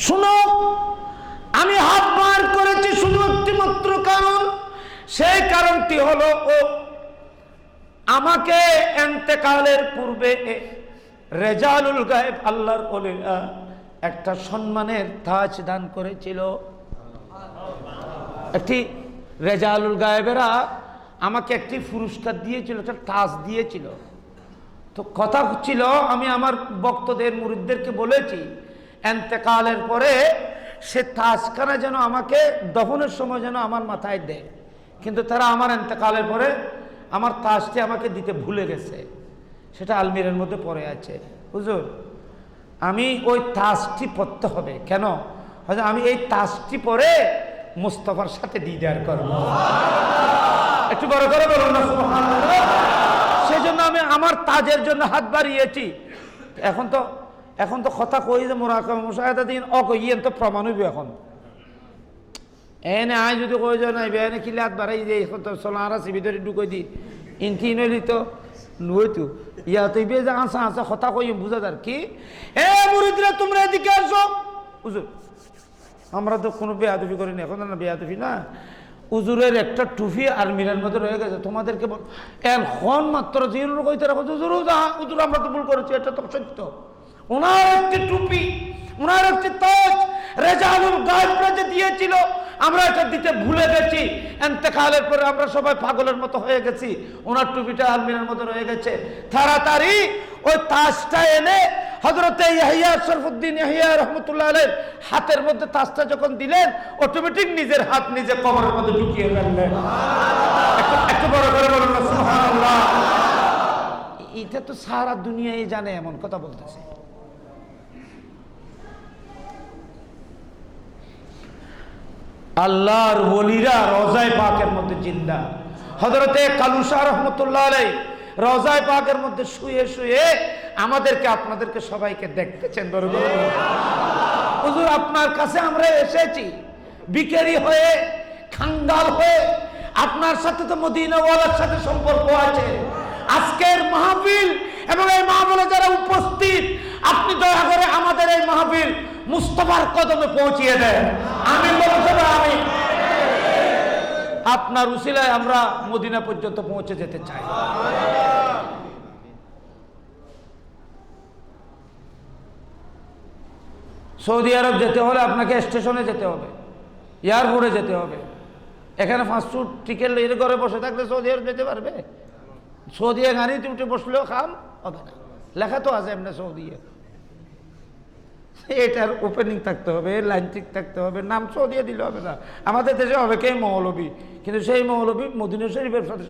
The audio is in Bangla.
শুনো, আমি হাত বার করেছি শুধু একটি মাত্র কারণ। সেই কারণটি হলো আমাকে ইন্তেকালের পূর্বে রেজালুল গায়েব আল্লাহর ওলিরা একটা সম্মানের তাজ দান করেছিল। একটি রেজালুল গায়েবেরা আমাকে একটি পুরস্কার দিয়েছিল, একটা তাজ দিয়েছিল। তো কথা ছিল, আমি আমার ভক্তদের মুরিদদেরকে বলেছি ইন্তেকালের পরে সে তাজখানা যেন আমাকে দফনের সময় যেন আমার মাথায় দেয়, কিন্তু তারা আমার ইন্তেকালের পরে আমার তাজটি আমাকে দিতে ভুলে গেছে। সেটা আলমিরের মধ্যে পড়ে আছে। হুজুর, আমি ওই তাজটি পরতে হবে। কেন? হয়তো আমি এই তাজটি পরে মুস্তাফার সাথে দিদার করব। একটু বড় করে বলুন না সুবহানাল্লাহ। সেই জন্য আমি আমার তাজের জন্য হাত বাড়িয়েছি। এখন তো কথা কই যে মুরাকাবা মুশাহাদা দিন অকইয়েন তো প্রমাণ হইব। এখন এনে আয় যদি কই যে নাই বেনে কিলে হাত বাড়াই যে এখন তো সোলারা ভিতরে ঢুকই দি ইনকি নইলি তো নইতো ইয়া তো বে যে আসা আসা কথা কই বুঝাদার কি। এ মুরিদরা তোমরা এদিকে আসো। হুজুর, আমরা তো কোনো বেয়াদবি করিনি। এখন না বেয়াদবি না, হুজুরের একটা টুপি আলমিরার মধ্যে রয়ে গেছে। তোমাদেরকে এখন মাত্র জিরুর কইতে রাখো হুজুর, হুজুর আমরা তো ভুল করেছি, এটা তো সত্য। ওনার একটি টুপি, ওনার একটি তাজ রেজালুল গায়েবরা যে দিয়েছিল, আমরা এটা দিতে ভুলে গেছি। ইন্তেকালের পরে আমরা সবাই পাগলের মতো হয়ে গেছি। ওনার টুপিটা আলমিরার মধ্যে রয়ে গেছে। তাড়াতাড়ি ওই তাজটা এনে হযরতে ইয়াহইয়া শরফুদ্দিন ইয়াহইয়া রাহমাতুল্লাহ আলাইহির হাতের মধ্যে তাজটা যখন দিলেন, অটোমেটিক নিজের হাত নিজে কবরের মধ্যে ঢুকিয়ে ফেললেন। একটু বড় করে বলুন না সুবহানাল্লাহ। এটা তো সারা দুনিয়ায় জানে, এমন কথা বলতেছে। আল্লাহর ওলিরা রওজায়ে পাকের মধ্যে জিন্দা। হযরতে কালুসা রাহমাতুল্লাহ আলাইহি রওজায়ে পাকের মধ্যে শুয়ে শুয়ে আমাদেরকে আপনাদেরকে সবাইকে দেখতেছেন। বরকত হুজুর, আপনার কাছে আমরা এসেছি বিকারি হয়ে, খাঙ্গাল হয়ে। আপনার সাথে তো মদিনাওয়ালার সাথে সম্পর্ক আছে। আজকের মাহফিল এবং এই মাহফিলে যারা উপস্থিত, আপনি দয়া করে আমাদের এই মাহফিল মুস্তাফার কদমে পৌঁছিয়ে দেন। আমিন বলুন সবাই আমিন। আপনার উসিলায় আমরা মদিনা পর্যন্ত পৌঁছে যেতে চাই। সৌদি আরব যেতে হলে আপনাকে স্টেশনে যেতে হবে, এয়ারপোর্টে যেতে হবে। এখানে ফাস্টফুড টিকেট এর ঘরে বসে থাকলে সৌদি আরব যেতে পারবে? সৌদি গাড়িতে উঠে বসলেও খাম হবে না। লেখা তো আছে এমনি সৌদি। এটার ওপেনিং থাকতে হবে, লাইন ঠিক থাকতে হবে, নাম সৌদি দিলে হবে না। আমাদের দেশে হবে কে মৌলবী, কিন্তু সেই মৌলবী মদিনা শরীফের সাথে